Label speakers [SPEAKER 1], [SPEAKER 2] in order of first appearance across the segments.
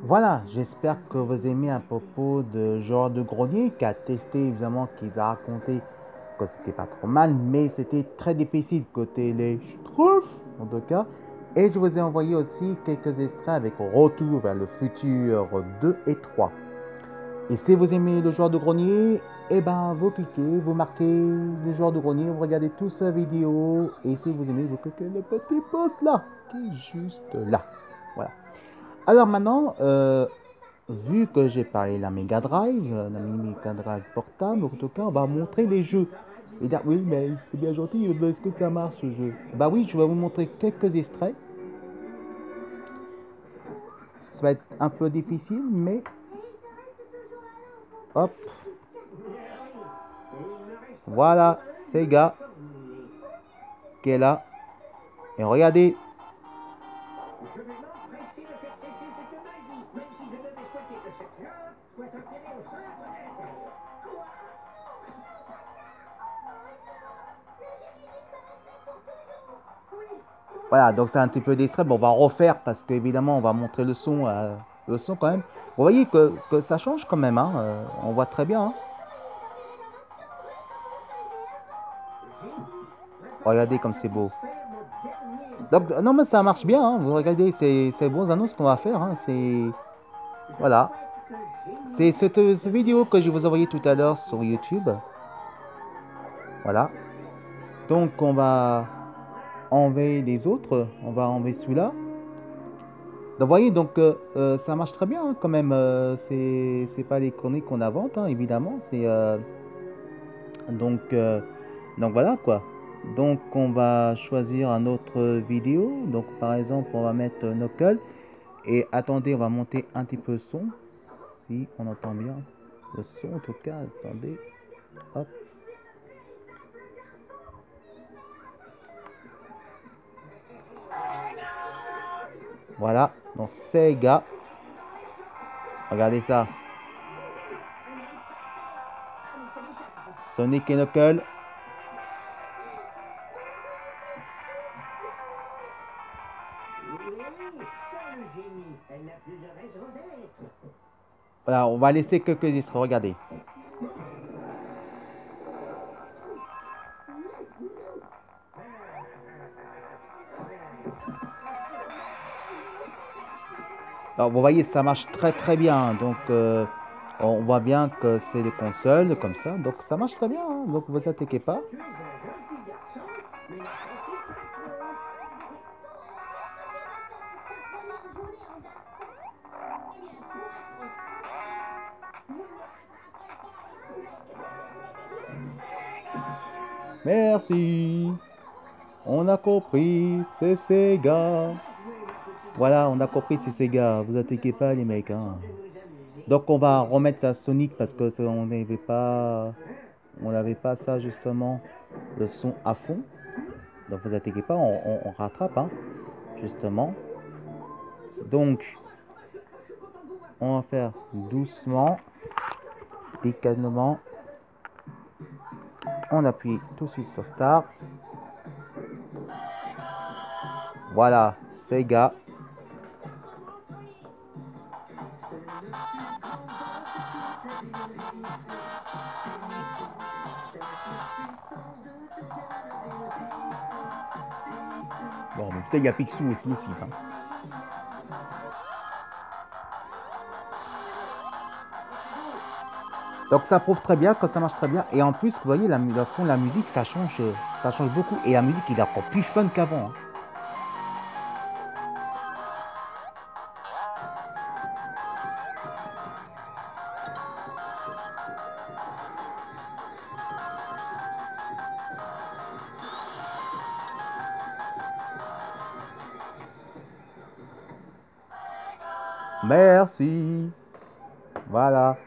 [SPEAKER 1] Voilà, j'espère que vous aimez à propos de Joueur de Grenier qui a testé évidemment, qui a raconté que c'était pas trop mal, mais c'était très difficile côté les Schtroumpfs en tout cas. Et je vous ai envoyé aussi quelques extraits avec Retour vers le futur 2 et 3. Et si vous aimez le Joueur de Grenier, eh ben vous cliquez, vous marquez le Joueur de Grenier, vous regardez toute sa vidéo. Et si vous aimez, vous cliquez le petit post là, qui est juste là. Voilà. Alors maintenant, vu que j'ai parlé de la Mega Drive, la Mega Drive portable, en tout cas, on va montrer les jeux. Et dire, oui, mais c'est bien gentil, mais est-ce que ça marche ce jeu? Bah oui, je vais vous montrer quelques extraits. Ça va être un peu difficile, mais hop, voilà, Sega qui est là. Et regardez, voilà, donc c'est un petit peu d'extrait. Bon, on va refaire parce qu'évidemment, on va montrer le son quand même. Vous voyez que ça change quand même, hein, on voit très bien, hein. Regardez comme c'est beau. Donc, non, mais ça marche bien, hein. Vous regardez, c'est bons annonces qu'on va faire, hein. Voilà. C'est cette vidéo que je vous ai envoyée tout à l'heure sur YouTube. Voilà. Donc, on va enlever les autres. On va enlever celui-là. Donc, vous voyez, donc, ça marche très bien, hein, quand même. C'est pas les chroniques qu'on invente, hein, évidemment. Donc, euh, donc, voilà, quoi. Donc, on va choisir un autre vidéo. Donc, par exemple, on va mettre Knuckles. Et attendez, on va monter un petit peu le son. Si on entend bien le son, en tout cas, attendez. Hop. Voilà. Donc, Sega. Regardez ça. Sonic et Knuckles. Voilà, on va laisser quelques extraits. Regardez. Alors, vous voyez, ça marche très très bien. Donc, on voit bien que c'est des consoles comme ça. Donc, ça marche très bien, hein. Donc, vous inquiétez pas. Merci. On a compris, c'est Sega. Voilà, on a compris, c'est Sega. Vous inquiétez pas, les mecs, hein. Donc, on va remettre la Sonic parce que on n'avait pas ça justement, le son à fond. Donc, vous inquiétez pas, on rattrape, hein, justement. Donc, on va faire doucement, délicatement. On appuie tout de suite sur Start. Voilà, Sega. Bon, mais peut-être il y a Picsou aussi, le film, hein. Donc ça prouve très bien que ça marche très bien. Et en plus, vous voyez, le fond de la musique, ça change beaucoup. Et la musique, il est encore plus fun qu'avant, hein. Merci. Voilà.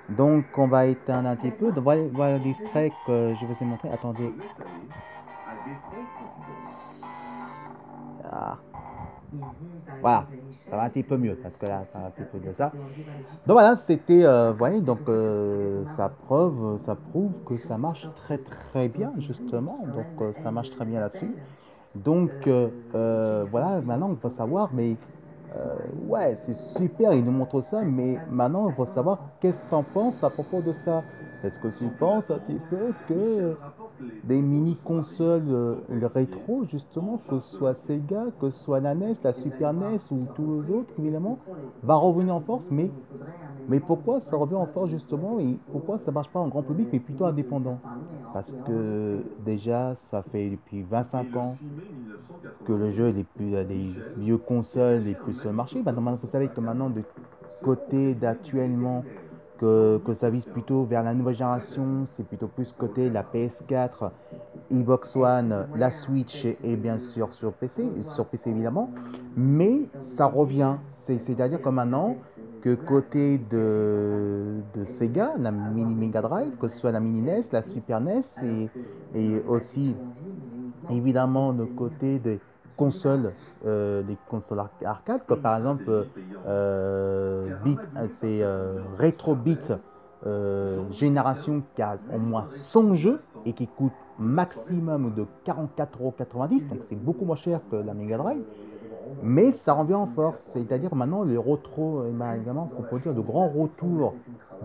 [SPEAKER 1] Donc on va éteindre un petit peu. Donc, voilà l'extrait que je vous ai montré. Attendez. Ah. Voilà, ça va un petit peu mieux parce que là, ça va un petit peu de ça. Donc voilà, c'était, voyez, donc ça prouve que ça marche très très bien justement. Donc ça marche très bien là-dessus. Donc voilà, maintenant on va savoir, mais Ouais, c'est super, il nous montre ça, mais maintenant, il faut savoir qu'est-ce que tu en penses à propos de ça. Est-ce que tu penses un petit peu que des mini-consoles rétro, justement, que ce soit Sega, que ce soit la NES, la Super NES ou tous les autres, évidemment, va revenir en force, mais pourquoi ça revient en force justement et pourquoi ça ne marche pas en grand public mais plutôt indépendant? Parce que déjà, ça fait depuis 25 ans que le jeu n'est plus à des vieux consoles et plus sur le marché. Maintenant, vous savez que maintenant, de côté d'actuellement, que ça vise plutôt vers la nouvelle génération, c'est plutôt plus côté la PS4, Xbox One, la Switch et bien sûr sur PC évidemment, mais ça revient. C'est-à-dire que maintenant, que côté de Sega, la mini Mega Drive, que ce soit la mini NES, la Super NES et aussi évidemment de côté des consoles arcade, comme par exemple c'est Retro Beat Génération qui a au moins 100 jeux et qui coûte maximum de 44,90 €, donc c'est beaucoup moins cher que la Mega Drive, mais ça revient en force, c'est-à-dire maintenant les retro, également, on peut dire de grands retours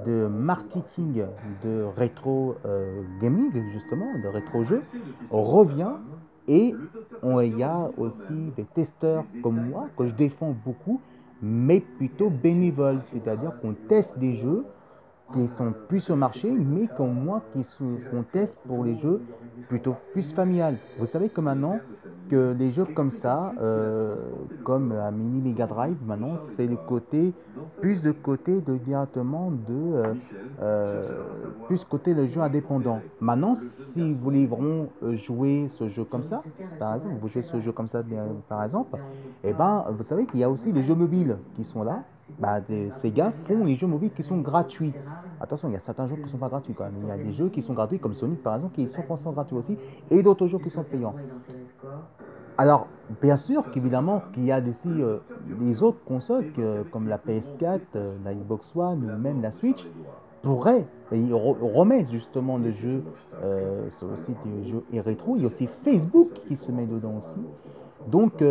[SPEAKER 1] de marketing de rétro gaming, justement, de rétro jeux, revient et il y a aussi des testeurs comme moi que je défends beaucoup, mais plutôt bénévoles, c'est-à-dire qu'on teste des jeux qui sont plus sur le marché, mais comme moi qu'on teste pour les jeux plutôt plus familiales. Vous savez que maintenant, que les jeux comme ça, comme la Mini Mega Drive, maintenant, c'est le côté, plus de côté de directement plus côté le jeu indépendant. Maintenant, si vous voulez vraiment jouer ce jeu comme ça, par exemple, vous jouez ce jeu comme ça, bien, par exemple, et ben, vous savez qu'il y a aussi les jeux mobiles qui sont là. Bah, Sega font les jeux mobiles qui sont gratuits. Attention, il y a certains jeux qui ne sont pas gratuits quand même. Il y a des jeux qui sont gratuits, comme Sonic par exemple, qui est 100% gratuit aussi, et d'autres jeux qui sont payants. Alors, bien sûr qu'évidemment qu'il y a aussi les autres consoles comme la PS4, la Xbox One ou même la Switch pourraient et ils remettent justement le jeu sur le site du jeu et rétro. Il y a aussi Facebook qui se met dedans aussi. Donc,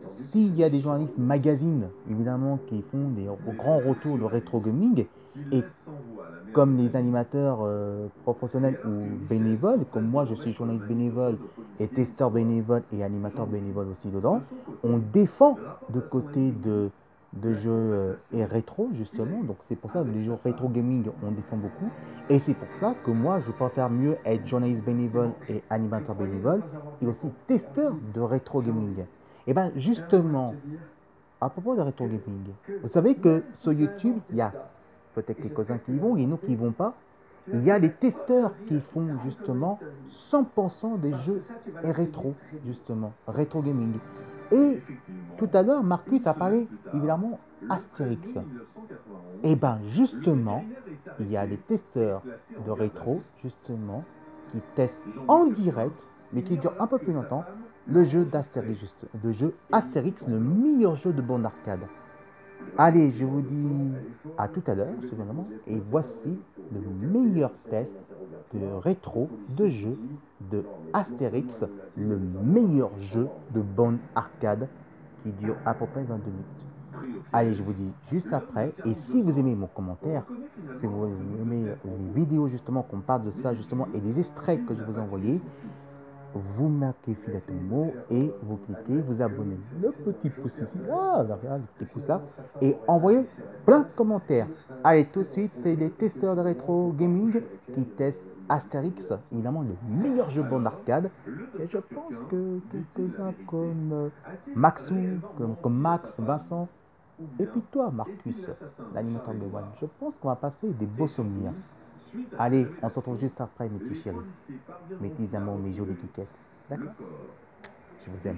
[SPEAKER 1] s'il y a des journalistes magazines, évidemment, qui font des grands retours de rétro gaming, et comme les animateurs professionnels ou bénévoles, comme moi je suis journaliste bénévole et testeur bénévole et animateur bénévole aussi dedans, on défend de côté de jeux et rétro justement, donc c'est pour ça que les jeux rétro gaming on défend beaucoup, et c'est pour ça que moi je préfère mieux être journaliste bénévole et animateur bénévole et aussi testeur de rétro gaming. Et bien justement, à propos de rétro gaming, vous savez que sur YouTube, il y a peut-être quelques-uns qui y vont, et nous qui y vont pas. Il y a des testeurs qui font justement 100% des jeux et rétro, justement, rétro gaming. Et tout à l'heure, Marcus a parlé évidemment Astérix. Et bien justement, il y a des testeurs de rétro, justement, qui testent en direct, mais qui durent un peu plus longtemps, le jeu d'Astérix, le jeu Astérix, le meilleur jeu de bande arcade. Allez, je vous dis à tout à l'heure, évidemment, et voici le meilleur test de rétro de jeu de Astérix, le meilleur jeu de bande arcade qui dure à peu près 22 minutes. Allez, je vous dis juste après, et si vous aimez mon commentaire, si vous aimez les vidéos justement qu'on parle de ça justement et les extraits que je vous ai envoyés, vous marquez Filatomo et vous cliquez, vous abonnez. Le petit pouce ici, regarde, le petit pouce là, et envoyez plein de commentaires. Allez, tout de suite, c'est les testeurs de rétro gaming qui testent Astérix, évidemment le meilleur jeu bande arcade. Et je pense que quelques-uns comme Maxou, comme Max, Vincent, et puis toi, Marcus, l'animateur de One, je pense qu'on va passer des beaux souvenirs. Allez, on se retrouve juste après, mes petits chéris, mes petits amours, mes jolies quiquettes. D'accord? Je vous aime.